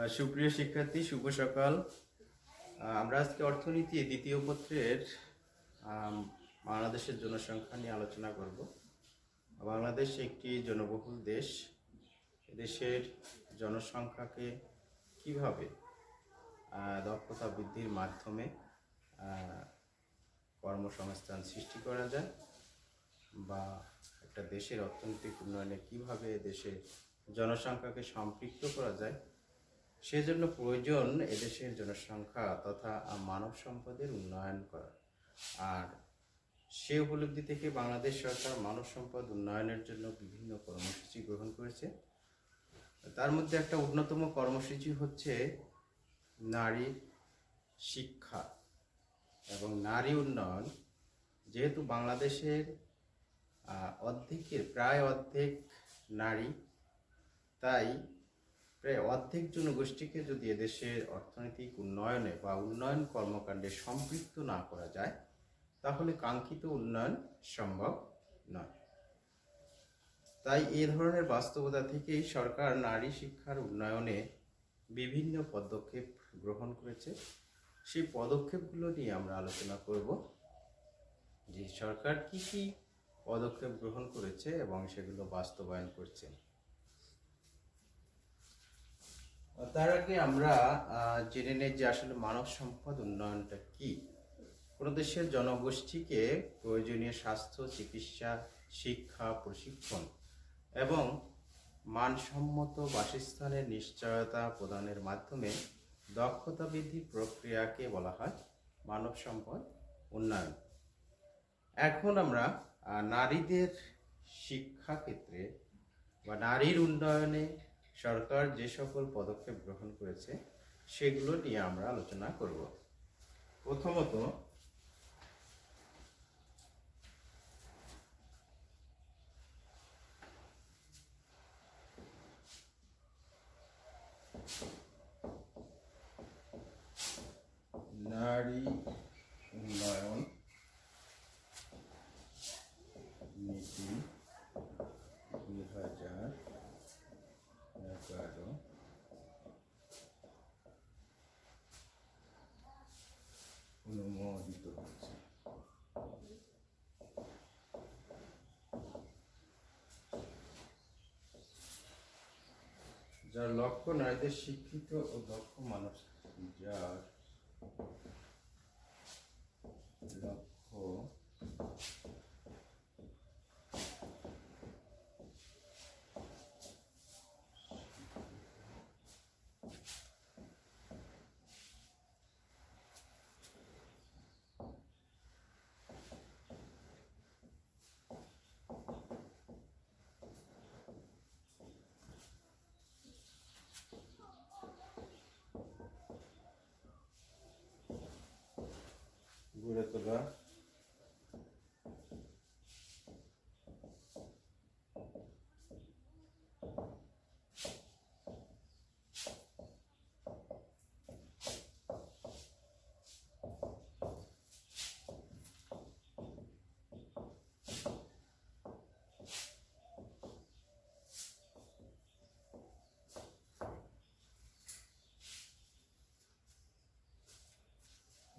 সুপ্রিয় শিক্ষার্থী, শুভ সকাল। আমরা আজকে অর্থনীতি দ্বিতীয় পত্রের আম, বাংলাদেশের জনসংখ্যা নিয়ে আলোচনা করব। বাংলাদেশ একটি জনবহুল দেশ। দেশের জনসংখ্যাকে কিভাবে দক্ষতা বৃদ্ধির মাধ্যমে কর্মসংস্থান সৃষ্টি করা যায় বা একটা দেশের অর্থনৈতিক উন্নয়নে কিভাবে দেশের জনসংখ্যাকে সম্পৃক্ত করা যায়, সেজন্য প্রয়োজন এদেশের জনসংখ্যা তথা মানব সম্পদের উন্নয়ন করা। আর সে উপলব্ধি থেকে বাংলাদেশ সরকার মানব সম্পদ উন্নয়নের জন্য বিভিন্ন কর্মসূচি গ্রহণ করেছে। তার মধ্যে একটা অন্যতম কর্মসূচি হচ্ছে নারী শিক্ষা এবং নারী উন্নয়ন। যেহেতু বাংলাদেশের প্রায় অর্ধেক নারী, তাই প্রায় অর্ধেক জনগোষ্ঠীকে যদি এদেশের অর্থনৈতিক উন্নয়নে বা উন্নয়ন কর্মকাণ্ডে সম্পৃক্ত না করা যায়, তাহলে কাঙ্ক্ষিত উন্নয়ন সম্ভব নয়। তাই এ ধরনের বাস্তবতা থেকেই সরকার নারী শিক্ষার উন্নয়নে বিভিন্ন পদক্ষেপ গ্রহণ করেছে। সেই পদক্ষেপগুলো নিয়ে আমরা আলোচনা করব, যে সরকার কি কি পদক্ষেপ গ্রহণ করেছে এবং সেগুলো বাস্তবায়ন করছে। তার আগে আমরা জেনে নেই যে আসলে মানব সম্পদ উন্নয়নটা কি। কোনো দেশের জনগোষ্ঠীকে প্রয়োজনীয় স্বাস্থ্য, চিকিৎসা, শিক্ষা, প্রশিক্ষণ এবং মানসম্মত বাসস্থানের নিশ্চয়তা প্রদানের মাধ্যমে দক্ষতা বৃদ্ধির প্রক্রিয়াকে বলা হয় মানব সম্পদ উন্নয়ন। এখন আমরা নারীদের শিক্ষা ক্ষেত্রে বা নারীর উন্নয়নে সরকার যে সকল পদক্ষেপ গ্রহণ করেছে সেগুলো নিয়ে আমরা আলোচনা করব। প্রথমত, নারী উন্নয়ন নীতি 2011 অনুমোদিত হয়েছে। যার লক্ষ্য নারীদের শিক্ষিত ও দক্ষ মানুষ, যার লক্ষ্য গড়ে তোলা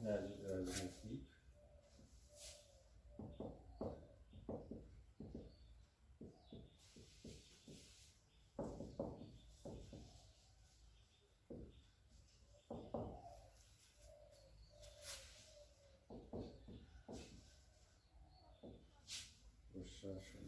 রাজনৈতিক প্রশাসন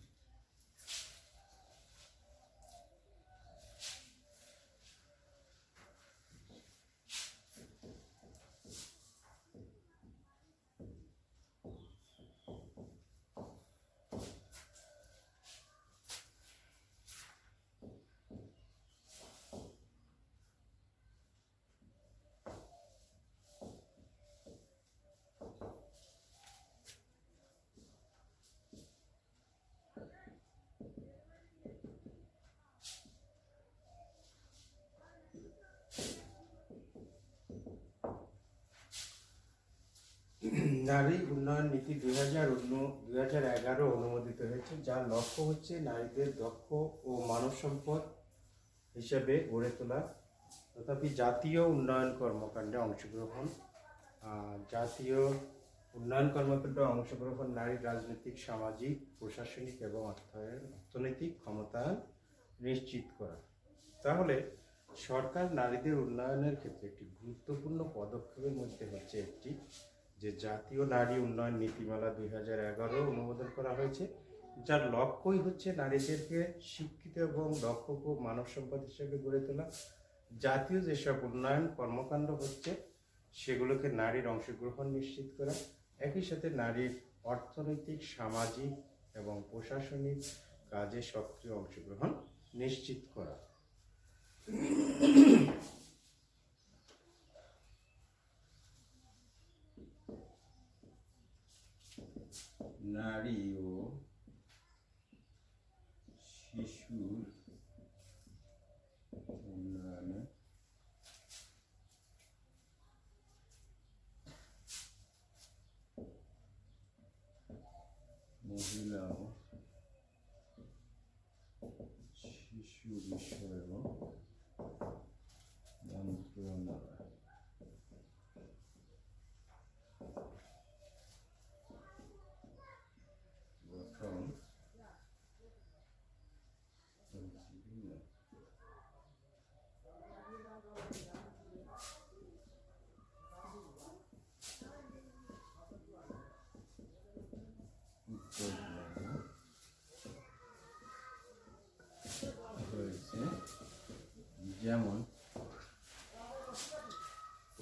নারী উন্নয়ন নীতি 2011 অনুমোদিত হয়েছে, যার লক্ষ্য হচ্ছে নারীদের দক্ষ ও মানব সম্পদ হিসেবে গড়ে তোলা তথাপি জাতীয় উন্নয়ন কর্মকাণ্ডে অংশগ্রহণ, জাতীয় উন্নয়ন কর্মকাণ্ডে অংশগ্রহণ নারীর রাজনৈতিক, সামাজিক, প্রশাসনিক এবং অর্থনৈতিক ক্ষমতায়ন নিশ্চিত করা। তাহলে সরকার নারীদের উন্নয়নের ক্ষেত্রে একটি গুরুত্বপূর্ণ পদক্ষেপের মধ্যে হচ্ছে একটি যে জাতীয় নারী উন্নয়ন নীতিমালা 2011 অনুমোদন করা হয়েছে, যার লক্ষ্যই হচ্ছে নারীদেরকে শিক্ষিত এবং দক্ষ মানব সম্পদ হিসেবে গড়ে তোলা। জাতীয় যেসব উন্নয়ন কর্মকাণ্ড হচ্ছে সেগুলোকে নারীর অংশগ্রহণ নিশ্চিত করা, একই সাথে নারীর অর্থনৈতিক, সামাজিক এবং প্রশাসনিক কাজে সক্রিয় অংশগ্রহণ নিশ্চিত করা। নারী ও শিশুর উন্নয়নে মহিলা ও শিশু বিষয়ক মন্ত্রণালয় গঠন হয়েছে, যেমন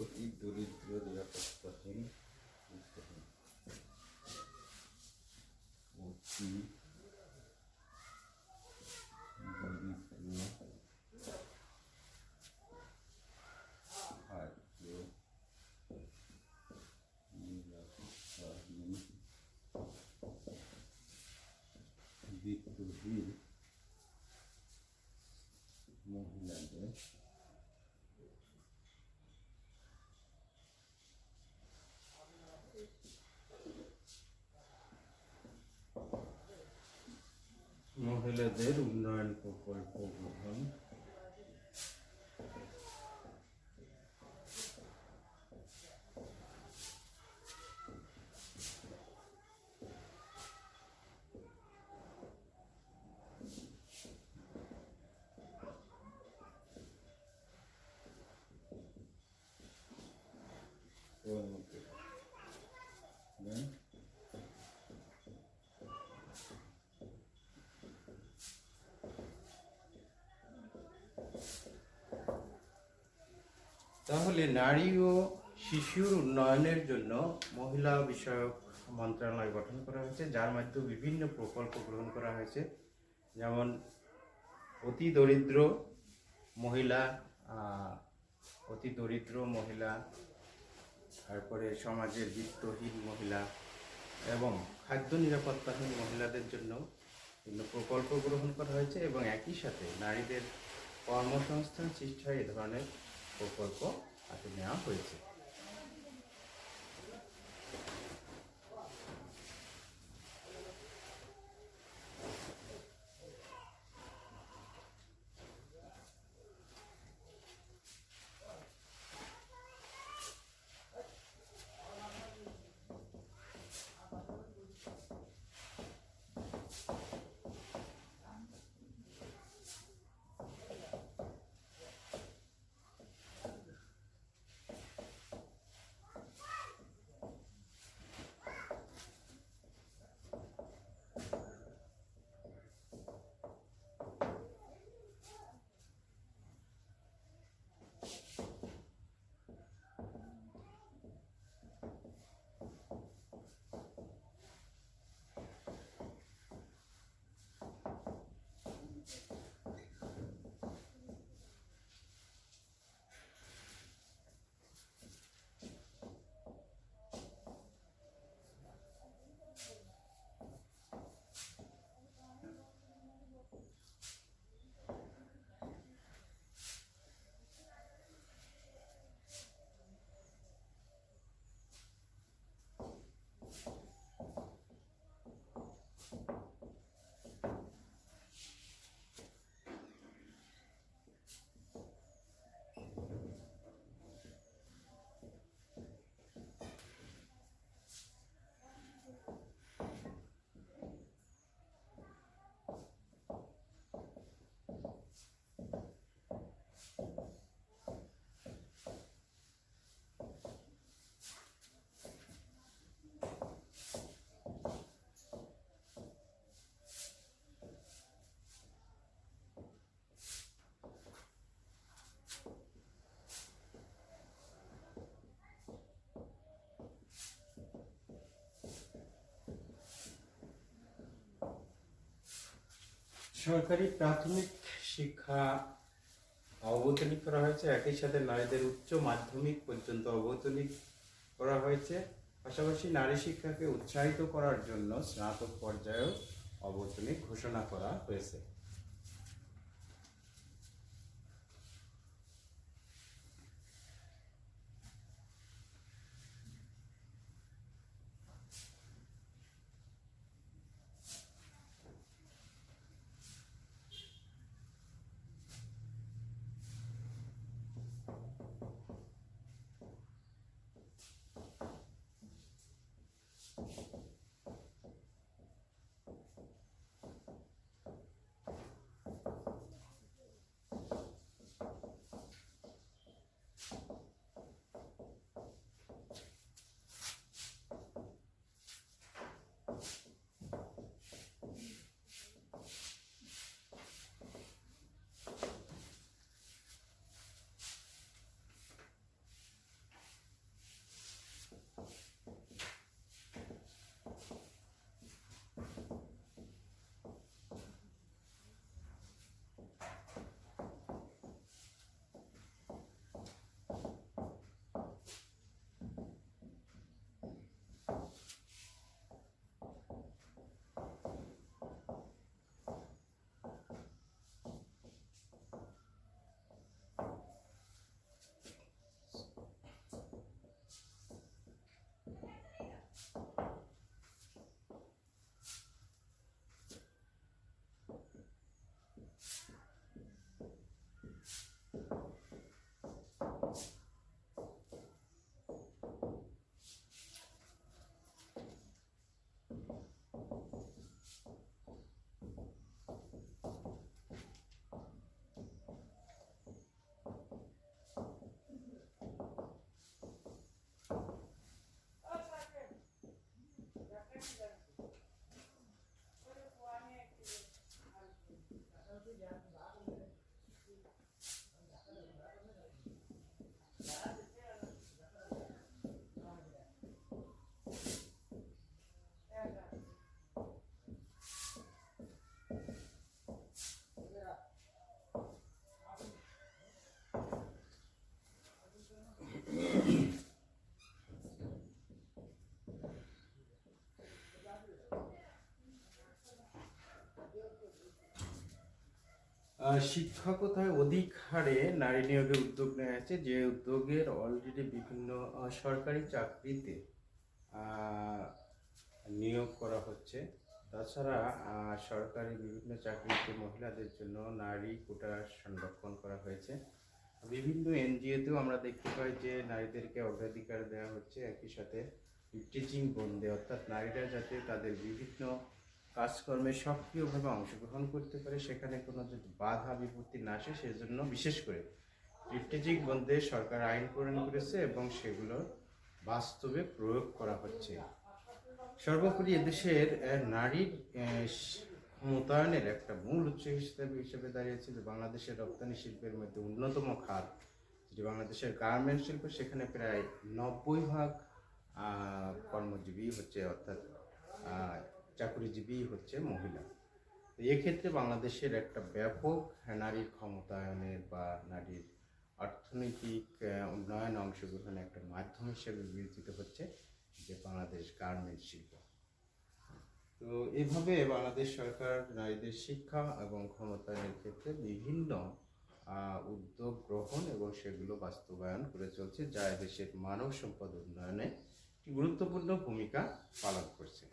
অতি দরিদ্র, নিরাপত্তাহীন, অতি দরিদ্র, খাদ্য নিরাপত্তাহীন, বিত্তহীন মহিলাদের উন্নয়ন প্রকল্প গ্রহণ তাহলে নারী ও শিশুর উন্নয়নের জন্য মহিলা বিষয়ক মন্ত্রণালয় গঠন করা হয়েছে, যার মাধ্যমে বিভিন্ন প্রকল্প গ্রহণ করা হয়েছে। যেমন অতি দরিদ্র মহিলা, তারপরে সমাজের বিত্তহীন মহিলা এবং খাদ্য নিরাপত্তাহীন মহিলাদের জন্য বিভিন্ন প্রকল্প গ্রহণ করা হয়েছে, এবং একই সাথে নারীদের কর্মসংস্থান সৃষ্টি হয় এ ধরনের প্রকল্প হাতে নেওয়া হয়েছে। সরকারি প্রাথমিক শিক্ষা অবৈতনিক করা হয়েছে, একই সাথে নারীদের উচ্চ মাধ্যমিক পর্যন্ত অবৈতনিক করা হয়েছে। পাশাপাশি নারী শিক্ষাকে উৎসাহিত করার জন্য স্নাতক পর্যায়েও অবৈতনিক ঘোষণা করা হয়েছে। শিক্ষকতায় অধিক হারে নারী নিয়োগের উদ্যোগ নেওয়া হয়েছে, যে উদ্যোগের অলরেডি বিভিন্ন সরকারি চাকরিতে নিয়োগ করা হচ্ছে। তাছাড়া সরকারি বিভিন্ন চাকরিতে মহিলাদের জন্য নারী কোটা সংরক্ষণ করা হয়েছে। বিভিন্ন এনজিওতেও আমরা দেখতে পাই যে নারীদেরকে অগ্রাধিকার দেওয়া হচ্ছে। একই সাথে টিচিং বন্ধে, অর্থাৎ নারীরা যাতে তাদের বিভিন্ন কাজকর্মে সক্রিয়ভাবে অংশগ্রহণ করতে পারে, সেখানে কোনো যদি বাধা বিপত্তি না আসে, সেজন্য বিশেষ করে টিচিং বন্ধে সরকার আইন প্রণয়ন করেছে এবং সেগুলো বাস্তবে প্রয়োগ করা হচ্ছে। সর্বোপরি এদেশের নারীর ক্ষমতায়নের একটা মূল উৎস হিসেবে দাঁড়িয়েছে যে বাংলাদেশের রপ্তানি শিল্পের মধ্যে অন্যতম খাত যেটি বাংলাদেশের গার্মেন্টস শিল্প, সেখানে প্রায় 90% কর্মজীবী হচ্ছে, অর্থাৎ চাকরিজীবী হচ্ছে মহিলা। তো এক্ষেত্রে বাংলাদেশের একটা ব্যাপক নারীর ক্ষমতায়নের বা নারীর অর্থনৈতিক উন্নয়ন অংশগ্রহণের একটা মাধ্যম হিসেবে বিবেচিত হচ্ছে যে বাংলাদেশ গার্মেন্টস শিল্প। তো এভাবে বাংলাদেশ সরকার নারীদের শিক্ষা এবং ক্ষমতায়নের ক্ষেত্রে বিভিন্ন উদ্যোগ গ্রহণ এবং সেগুলো বাস্তবায়ন করে চলছে, যা দেশের মানব সম্পদ উন্নয়নে একটি গুরুত্বপূর্ণ ভূমিকা পালন করছে।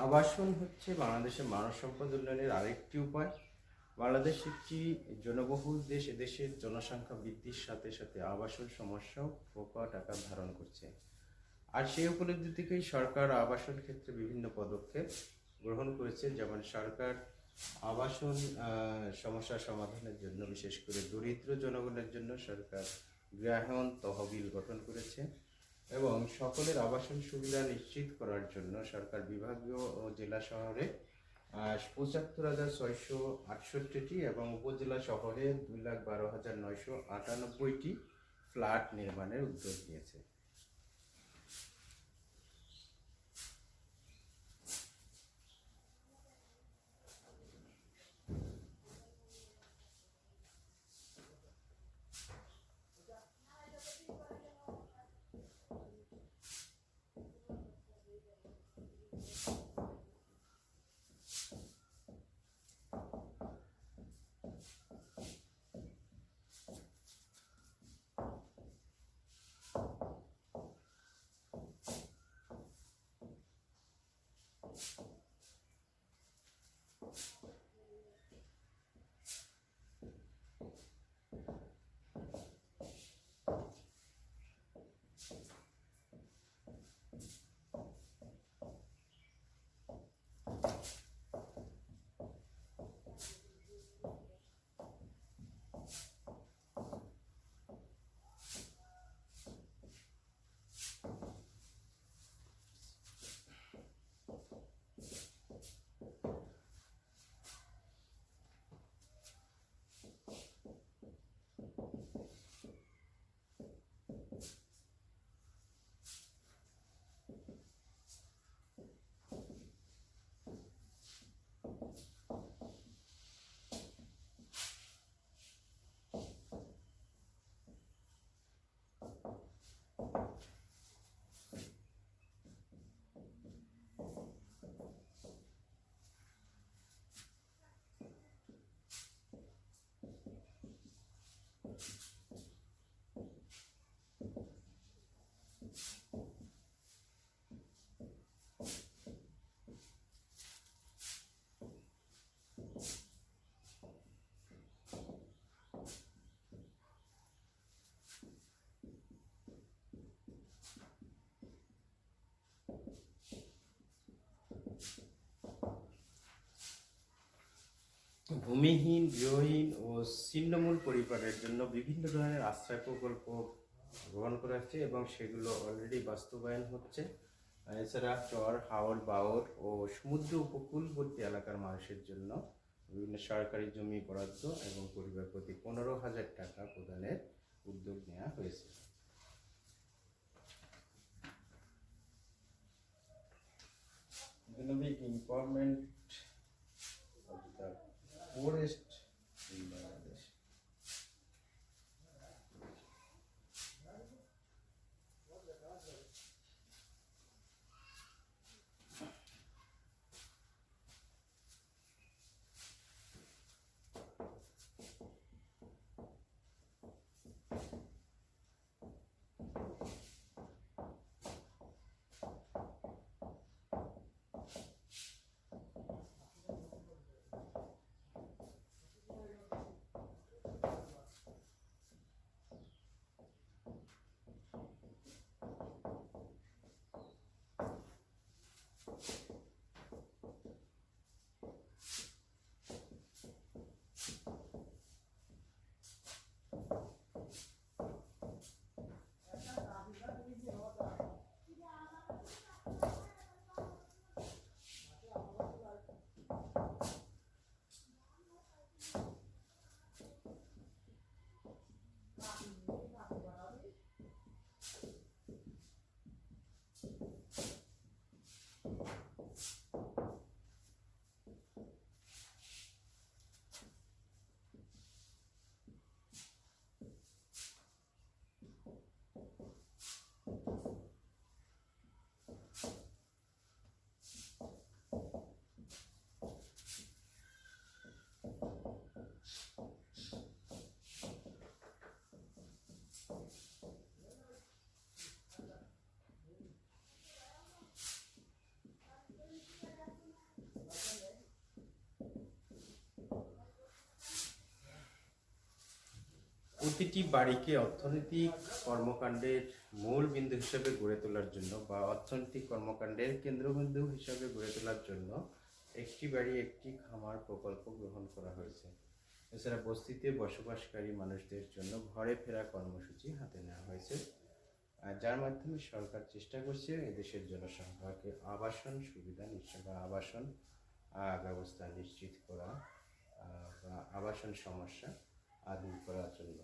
আবাসন হচ্ছে বাংলাদেশের মানব সম্পদ উন্নয়নের আরেকটি উপায়। বাংলাদেশ একটি জনবহুল দেশ। এদেশের জনসংখ্যা বৃদ্ধির সাথে সাথে আবাসন সমস্যাও প্রকট আকার ধারণ করছে। আর সেই উপলব্ধি থেকেই সরকার আবাসন ক্ষেত্রে বিভিন্ন পদক্ষেপ গ্রহণ করেছে। যেমন সরকার আবাসন সমস্যা সমাধানের জন্য, বিশেষ করে দরিদ্র জনগণের জন্য সরকার গৃহায়ন তহবিল গঠন করেছে এবং সকলের আবাসন সুবিধা নিশ্চিত করার জন্য সরকার বিভাগীয় ও জেলা শহরে ৭৫,৬৬৮টি এবং উপজেলা শহরে ২,১২,৯৯৮টি ফ্ল্যাট নির্মাণের উদ্যোগ নিয়েছে। ভূমিহীন, গৃহহীন ও ছিন্নমূল পরিবারের জন্য বিভিন্ন ধরনের আশ্রয় প্রকল্প গ্রহণ করা হচ্ছে এবং সেগুলো অলরেডি বাস্তবায়ন হচ্ছে। এছাড়া চর, হাওর, বাওর ও সমুদ্র উপকূলবর্তী এলাকার মানুষের জন্য বিভিন্ন সরকারি জমি বরাদ্দ এবং পরিবার প্রতি 15,000 টাকা প্রদানের উদ্যোগ নেওয়া হয়েছে। Economic empowerment of the poorest in Bangladesh. প্রতিটি বাড়িকে অর্থনৈতিক কর্মকাণ্ডের মূল বিন্দু হিসেবে গড়ে তোলার জন্য বা অর্থনৈতিক কর্মকাণ্ডের কেন্দ্রবিন্দু হিসেবে গড়ে তোলার জন্য একটি বাড়ি একটি খামার প্রকল্প গ্রহণ করা হয়েছে। এছাড়া বস্তিতে বসবাসকারী মানুষদের জন্য ঘরে ফেরা কর্মসূচি হাতে নেওয়া হয়েছে, যার মাধ্যমে সরকার চেষ্টা করছে এদেশের জনসংখ্যাকে আবাসন সুবিধা নিশ্চিত বা আবাসন ব্যবস্থা নিশ্চিত করা বা আবাসন সমস্যা দূর করার জন্য।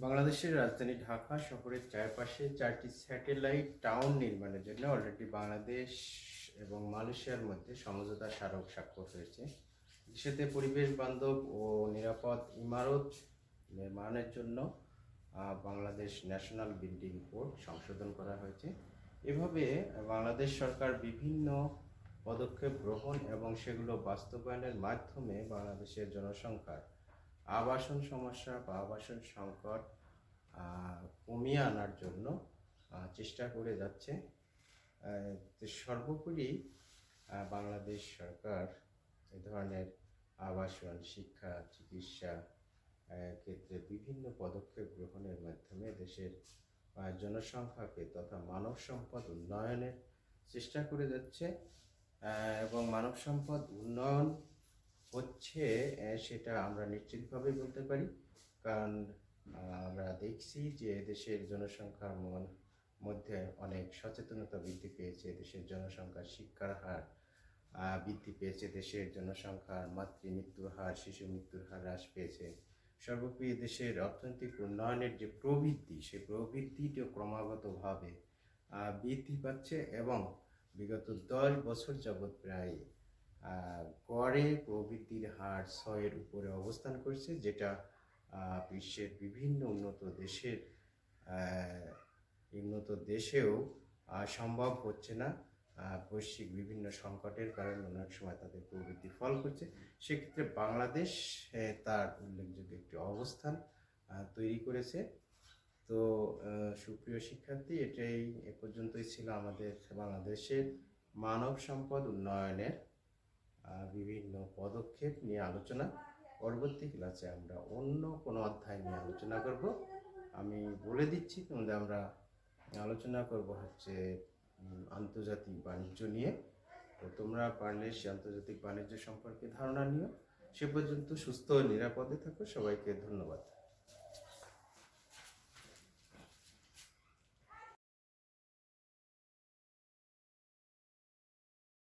বাংলাদেশের রাজধানী ঢাকা শহরের চারপাশে 4টি স্যাটেলাইট টাউন নির্মাণের জন্য অলরেডি বাংলাদেশ এবং মালয়েশিয়ার মধ্যে সমঝোতা স্মারক স্বাক্ষর হয়েছে। দেশে পরিবেশ বান্ধব ও নিরাপদ ইমারত নির্মাণের জন্য বাংলাদেশ ন্যাশনাল বিল্ডিং কোড সংশোধন করা হয়েছে। এভাবে বাংলাদেশ সরকার বিভিন্ন পদক্ষেপ গ্রহণ এবং সেগুলো বাস্তবায়নের মাধ্যমে বাংলাদেশের জনসংখ্যার আবাসন সমস্যা বা আবাসন সংকট কমিয়ে আনার জন্য চেষ্টা করে যাচ্ছে। সর্বোপরি বাংলাদেশ সরকার এ ধরনের আবাসন, শিক্ষা, চিকিৎসা ক্ষেত্রে বিভিন্ন পদক্ষেপ গ্রহণের মাধ্যমে দেশের জনসংখ্যাকে তথা মানব সম্পদ উন্নয়নের চেষ্টা করে যাচ্ছে এবং মানব সম্পদ উন্নয়ন হচ্ছে সেটা আমরা নিশ্চিতভাবে বলতে পারি, কারণ আমরা দেখছি যে দেশের জনসংখ্যার মধ্যে অনেক সচেতনতা বৃদ্ধি পেয়েছে, দেশের জনসংখ্যার শিক্ষার হার বৃদ্ধি পেয়েছে, দেশের জনসংখ্যার মাতৃমৃত্যুর হার, শিশু মৃত্যুর হার হ্রাস পেয়েছে। সর্বোপরি দেশের অর্থনৈতিক উন্নয়নের যে প্রবৃদ্ধি, সেই প্রবৃদ্ধিটিও ক্রমাগতভাবে বৃদ্ধি পাচ্ছে এবং বিগত 10 বছর যাবৎ প্রায় গড়ে প্রবৃদ্ধির হার 6-এর উপরে অবস্থান করছে, যেটা বিশ্বের বিভিন্ন উন্নত দেশেও সম্ভব হচ্ছে না। বৈশ্বিক বিভিন্ন সংকটের কারণে অনেক সময় তাদের প্রবৃদ্ধি ফল করছে। সেক্ষেত্রে বাংলাদেশ তার উল্লেখযোগ্য একটি অবস্থান তৈরি করেছে। তো সুপ্রিয় শিক্ষার্থী, এটাই এ পর্যন্তই ছিল আমাদের বাংলাদেশের মানব সম্পদ উন্নয়নের বিভিন্ন পদক্ষেপ নিয়ে আলোচনা। পরবর্তী ক্লাসে আমরা অন্য কোনো অধ্যায় নিয়ে আলোচনা করব। আমি বলে দিচ্ছি তোমাদের, আমরা আলোচনা করব হচ্ছে আন্তর্জাতিক বাণিজ্য নিয়ে। তো তোমরা পারলে সে আন্তর্জাতিক বাণিজ্য সম্পর্কে ধারণা নিও। সে পর্যন্ত সুস্থ ও নিরাপদে থাকো। সবাইকে ধন্যবাদ।